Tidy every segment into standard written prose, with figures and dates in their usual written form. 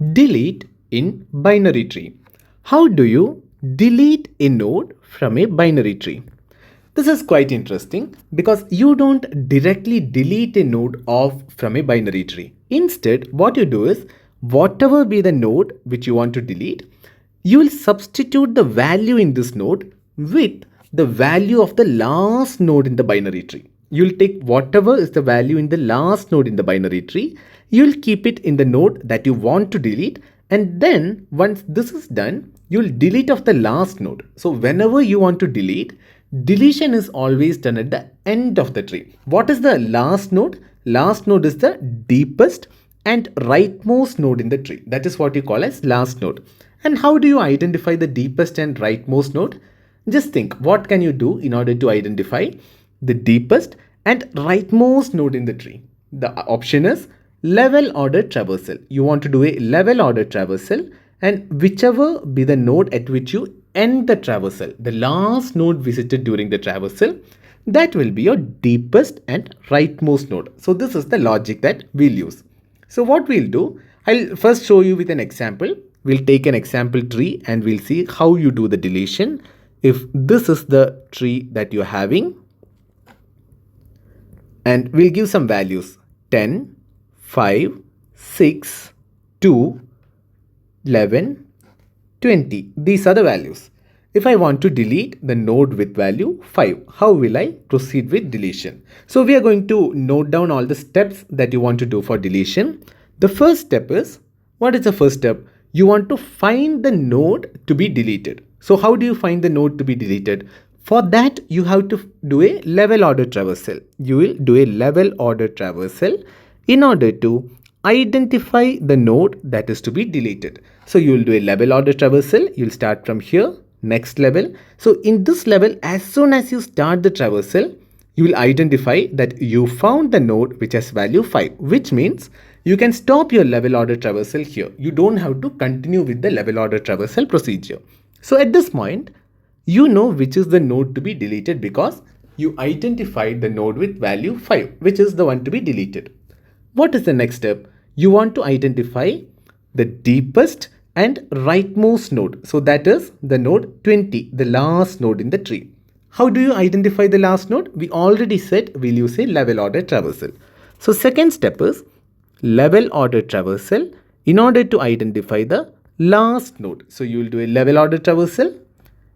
Delete in binary tree. How do you delete a node from a binary tree? This is quite interesting because you don't directly delete a node off from a binary tree. Instead, what you do is whatever be the node which you want to delete, you will substitute the value in this node with the value of the last node in the binary tree. You'll take whatever is the value in the last node in the binary tree, you'll keep it in the node that you want to delete, and then once this is done, you'll delete off the last node. So whenever you want to delete, deletion is always done at the end of the tree. What is the last node? Last node is the deepest and rightmost node in the tree. That is what you call as last node. And how do you identify the deepest and rightmost node? Just think, what can you do in order to identify the deepest and rightmost node in the tree? The option is level order traversal. You want to do a level order traversal, and whichever be the node at which you end the traversal, the last node visited during the traversal, that will be your deepest and rightmost node. So this is the logic that we'll use. So what we'll do, I'll first show you with an example. We'll take an example tree and we'll see how you do the deletion. If this is the tree that you're having, and we'll give some values 10, 5, 6, 2, 11, 20. These are the values. If I want to delete the node with value 5, how will I proceed with deletion? So we are going to note down all the steps that you want to do for deletion. The first step is, what is the first step? You want to find the node to be deleted. So how do you find the node to be deleted? For that, you have to do a level order traversal. You will do a level order traversal in order to identify the node that is to be deleted. So you will do a level order traversal. You'll start from here, next level. So in this level, as soon as you start the traversal, you will identify that you found the node which has value 5, which means you can stop your level order traversal here. You don't have to continue with the level order traversal procedure. So at this point, you know which is the node to be deleted because you identified the node with value 5, which is the one to be deleted. What is the next step? You want to identify the deepest and rightmost node. So that is the node 20, the last node in the tree. How do you identify the last node? We already said we'll use a level order traversal. So second step is level order traversal in order to identify the last node. So you will do a level order traversal.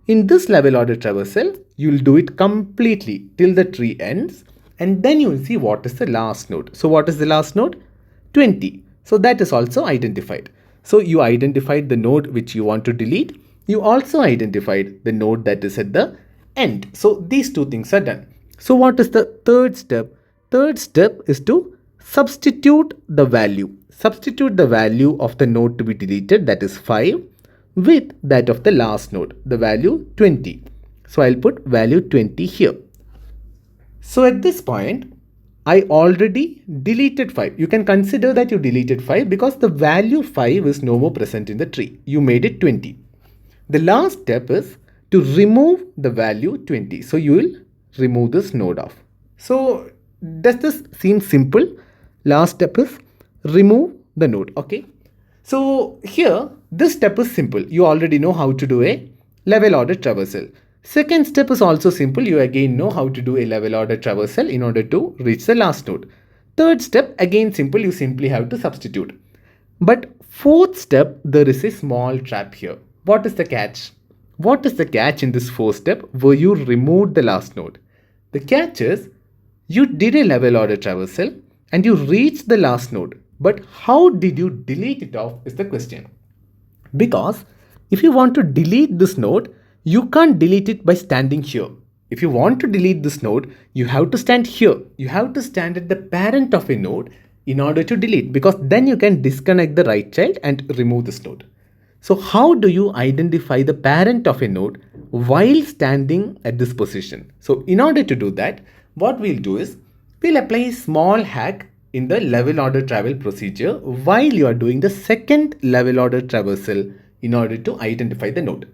In this level order traversal, you will do it completely till the tree ends, and then you will see what is the last node. So what is the last node? 20. So that is also identified. So you identified the node which you want to delete. You also identified the node that is at the end. So these two things are done. So what is the third step? Third step is to substitute the value. Substitute the value of the node to be deleted, that is 5, with that of the last node, the value 20. So I'll put value 20 here. So at this point, I already deleted 5. You can consider that you deleted 5 because the value 5 is no more present in the tree. You made it 20. The last step is to remove the value 20. So you will remove this node off. So does this seem simple? Last step is remove the node. Okay. So here, this step is simple. You already know how to do a level order traversal. Second step is also simple. You again know how to do a level order traversal in order to reach the last node. Third step, again simple. You simply have to substitute. But fourth step, there is a small trap here. What is the catch? What is the catch in this fourth step where you removed the last node? The catch is you did a level order traversal and you reached the last node. But how did you delete it off is the question. Because if you want to delete this node, you can't delete it by standing here. If you want to delete this node, you have to stand here. You have to stand at the parent of a node in order to delete, because then you can disconnect the right child and remove this node. So how do you identify the parent of a node while standing at this position? So in order to do that, what we'll do is we'll apply a small hack in the level order travel procedure while you are doing the second level order traversal in order to identify the node.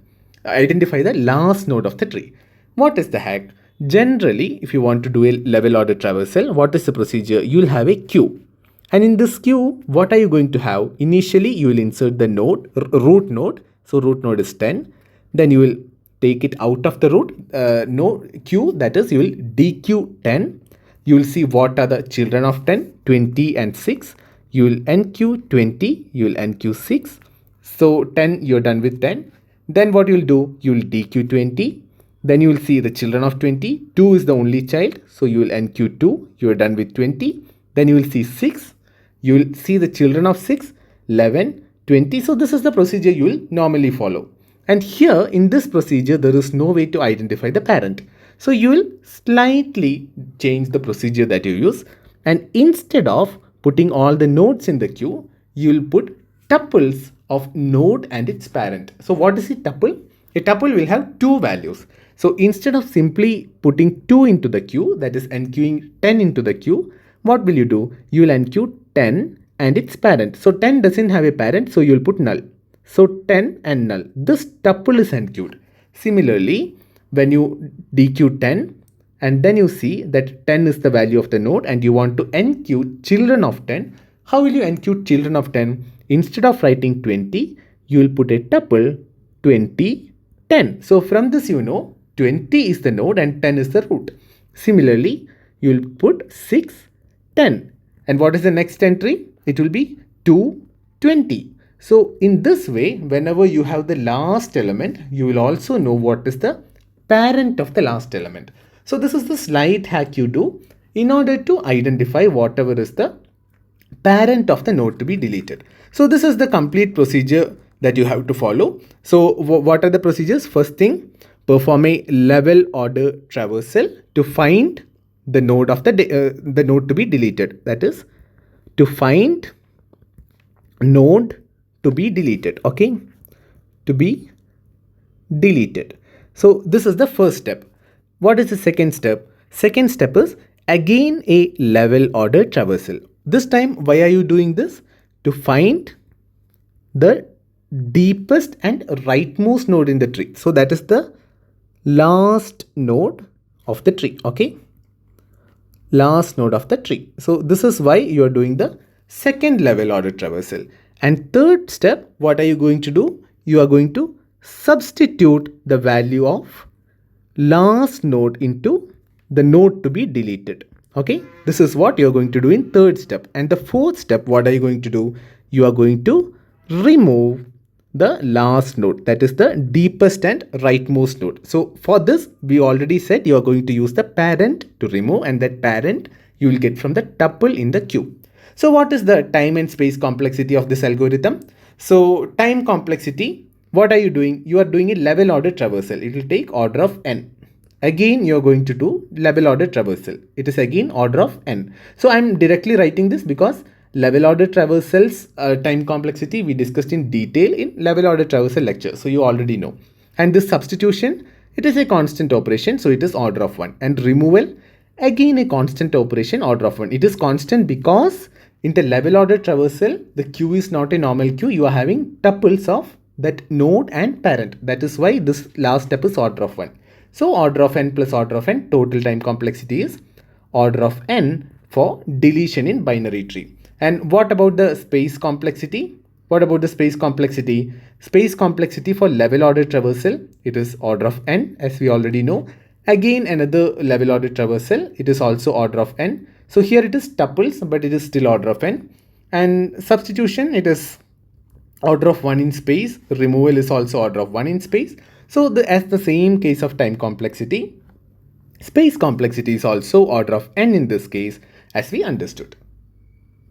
Identify the last node of the tree. What is the hack? Generally, if you want to do a level order traversal, what is the procedure? You'll have a queue. And in this queue, what are you going to have? Initially, you will insert the node, root node. So root node is 10. Then you will take it out of the root node queue. That is, you will dequeue 10. You will see what are the children of 10, 20 and 6. You will enqueue 20. You will enqueue 6. So 10, you're done with 10. Then what you will do? You will dequeue 20. Then you will see the children of 20. 2 is the only child. So you will enqueue 2. You are done with 20. Then you will see 6. You will see the children of 6, 11, 20. So this is the procedure you will normally follow. And here in this procedure, there is no way to identify the parent. So you will slightly change the procedure that you use. And instead of putting all the nodes in the queue, you will put tuples of node and its parent. So what is a tuple? A tuple will have two values. So instead of simply putting 2 into the queue, that is enqueuing 10 into the queue, what will you do? You will enqueue 10 and its parent. So 10 doesn't have a parent, so you will put null. So 10 and null. This tuple is enqueued. Similarly, when you dequeue 10 and then you see that 10 is the value of the node and you want to enqueue children of 10, how will you enqueue children of 10? Instead of writing 20, you will put a tuple 20, 10. So from this you know 20 is the node and 10 is the root. Similarly, you will put 6, 10. And what is the next entry? It will be 2, 20. So in this way, whenever you have the last element, you will also know what is the parent of the last element. So this is the slight hack you do in order to identify whatever is the parent of the node to be deleted. So this is the complete procedure that you have to follow. So what are the procedures? First thing, perform a level order traversal to find the node of the node to be deleted. That is, to find node to be deleted. Okay, to be deleted. So this is the first step. What is the second step? Second step is again a level order traversal. This time, why are you doing this? To find the deepest and rightmost node in the tree. So that is the last node of the tree. Okay, last node of the tree. So this is why you are doing the second level order traversal. And third step, what are you going to do? You are going to substitute the value of last node into the node to be deleted. Okay, this is what you are going to do in third step. And the fourth step, what are you going to do? You are going to remove the last node, that is the deepest and rightmost node. So for this, we already said you are going to use the parent to remove, and that parent you will get from the tuple in the queue. So what is the time and space complexity of this algorithm? So time complexity, what are you doing? You are doing a level order traversal. It will take order of n. Again, you are going to do level order traversal. It is again order of n. So I am directly writing this because level order traversals time complexity we discussed in detail in level order traversal lecture. So you already know. And this substitution, it is a constant operation. So it is order of 1. And removal, again a constant operation, order of 1. It is constant because in the level order traversal, the queue is not a normal queue. You are having tuples of that node and parent. That is why this last step is order of 1. So order of n plus order of n, total time complexity is order of n for deletion in binary tree. And what about the space complexity? What about the space complexity? Space complexity for level order traversal, it is order of n, as we already know. Again, another level order traversal, it is also order of n. So here it is tuples, but it is still order of n. And substitution, it is order of 1 in space. Removal is also order of 1 in space. So as the same case of time complexity, space complexity is also order of n in this case, as we understood.